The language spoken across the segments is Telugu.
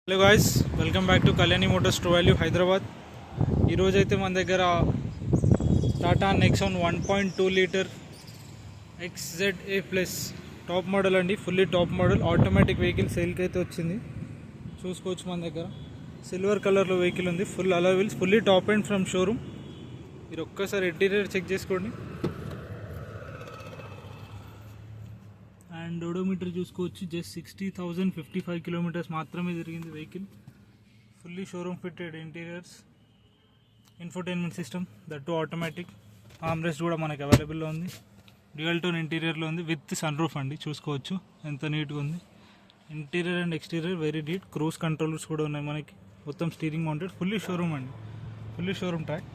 Hello guys, welcome back to Kalyani motors true value Hyderabad. ఈరోజైతే మన దగ్గర Tata Nexon 1.2 litre XZA plus top model అండి. Fully top model automatic vehicle సేల్కి అయితే వచ్చింది. చూసుకోవచ్చు మన దగ్గర సిల్వర్ కలర్లో వెహికల్ ఉంది. Full alloy wheels, fully top and from showroom. మీరు ఒక్కసారి ఇంటీరియర్ చెక్ చేసుకోండి. అండ్ ఓడోమీటర్ చూసుకోవచ్చు, జస్ట్ 60,055 కిలోమీటర్స్ మాత్రమే తిరిగింది vehicle. Fully showroom fitted interiors, infotainment system, that too automatic. Armrest కూడా మనకి అవైలబుల్లో ఉంది. డ్యూయల్ టోన్ ఇంటీరియర్లో ఉంది విత్ సన్ రూఫ్ అండి. చూసుకోవచ్చు ఎంత నీట్గా ఉంది. Interior and exterior very neat. Cruise controllers కూడా ఉన్నాయి మనకి. మొత్తం స్టీరింగ్ మౌంటెడ్, ఫుల్లీ షోరూమ్ అండి. Fully showroom track.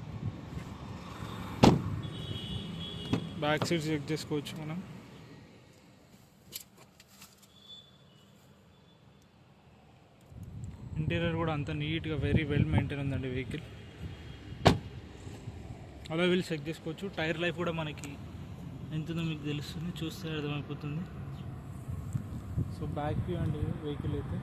Back seat check చేసుకోవచ్చు మనం. ఇంటీరియర్ కూడా అంత నీట్గా వెరీ వెల్ మెయింటైన్ ఉందండి వెహికల్. అలా వీళ్ళు చెక్ చేసుకోవచ్చు. టైర్ లైఫ్ కూడా మనకి ఎంతుందో మీకు తెలుస్తుంది, చూస్తే అర్థమైపోతుంది. సో బ్యాక్ వ్యూ అండి వెహికల్ అయితే.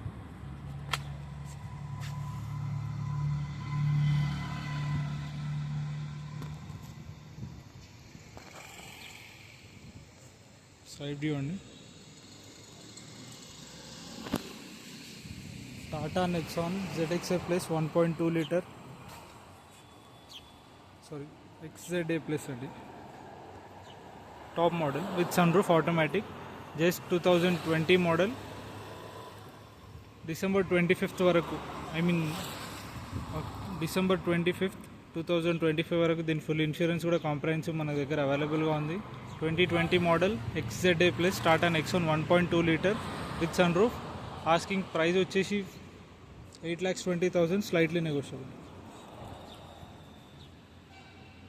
సైడ్ వ్యూ అండి. Tata Nexon ZXA plus 1.2 litre, sorry XZA plus అండి. Top model with sunroof automatic. Just 2020 model. December 25 వరకు, డిసెంబర్ 25, 2025 వరకు దీని ఫుల్ ఇన్సూరెన్స్ కూడా కాంప్రహెన్సివ్ మన దగ్గర అవైలబుల్గా ఉంది. 2020 model XZA plus Tata Nexon 1.2 litre with sunroof. Asking price వచ్చేసి 8,20,000, స్లైట్లీ నెగోషియబుల్.